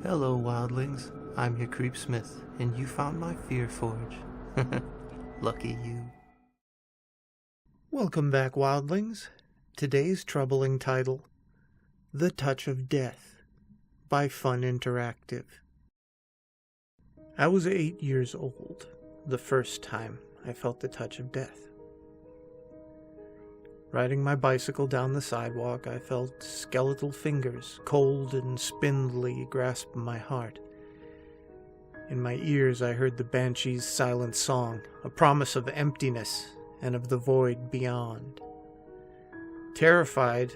Hello, wildlings. I'm your Creepsmith, and you found my Fear Forge. Lucky you. Welcome back, wildlings. Today's troubling title, The Touch of Death, by Funinteractive. I was 8 years old, the first time I felt the touch of death. Riding my bicycle down the sidewalk, I felt skeletal fingers, cold and spindly, grasp my heart. In my ears, I heard the banshee's silent song, a promise of emptiness and of the void beyond. Terrified,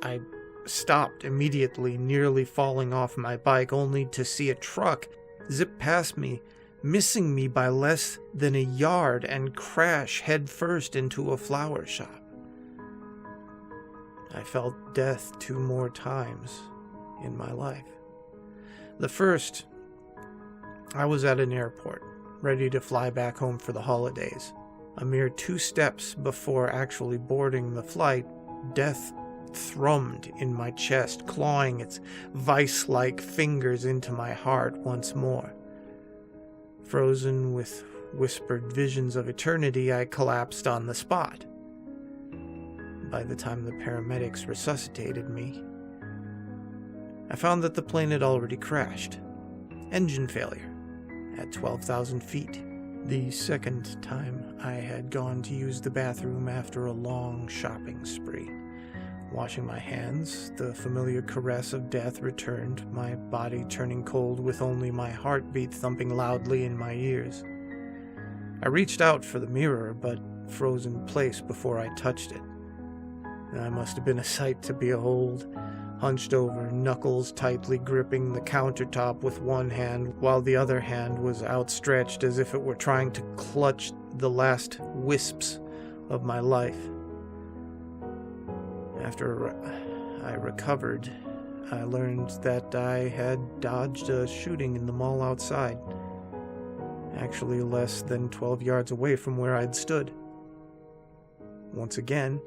I stopped immediately, nearly falling off my bike, only to see a truck zip past me, missing me by less than a yard, and crash headfirst into a flower shop. I felt death 2 more times in my life. The first, I was at an airport, ready to fly back home for the holidays. A mere 2 steps before actually boarding the flight, death thrummed in my chest, clawing its vice-like fingers into my heart once more. Frozen with whispered visions of eternity, I collapsed on the spot. By the time the paramedics resuscitated me, I found that the plane had already crashed. Engine failure at 12,000 feet. The second time I had gone to use the bathroom after a long shopping spree. Washing my hands, the familiar caress of death returned, my body turning cold with only my heartbeat thumping loudly in my ears. I reached out for the mirror, but froze in place before I touched it. I must have been a sight to behold, hunched over, knuckles tightly gripping the countertop with one hand, while the other hand was outstretched as if it were trying to clutch the last wisps of my life. After I recovered, I learned that I had dodged a shooting in the mall outside, actually less than 12 yards away from where I'd stood. Once again,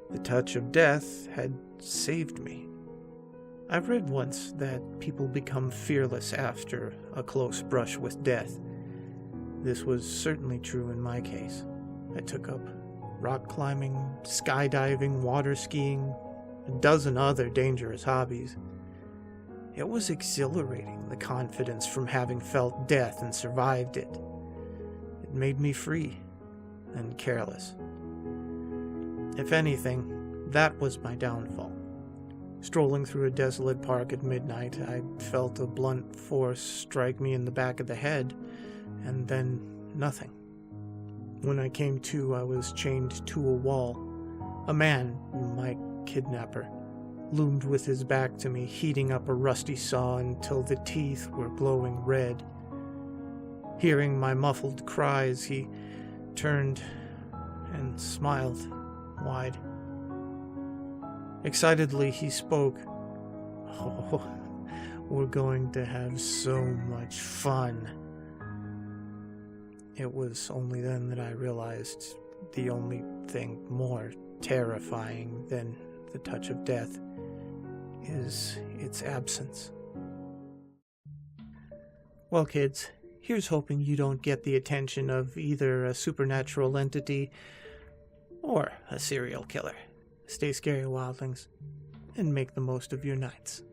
the touch of death had saved me. I've read once that people become fearless after a close brush with death. This was certainly true in my case. I took up rock climbing, skydiving, water skiing, a dozen other dangerous hobbies. It was exhilarating, the confidence from having felt death and survived it. It made me free and careless. If anything, that was my downfall. Strolling through a desolate park at midnight, I felt a blunt force strike me in the back of the head, and then nothing. When I came to, I was chained to a wall. A man, my kidnapper, loomed with his back to me, heating up a rusty saw until the teeth were glowing red. Hearing my muffled cries, he turned and smiled wide. Excitedly, he spoke. "Oh, we're going to have so much fun." It was only then that I realized the only thing more terrifying than the touch of death is its absence. Well, kids, here's hoping you don't get the attention of either a supernatural entity or a serial killer. Stay scary, wildlings, and make the most of your nights.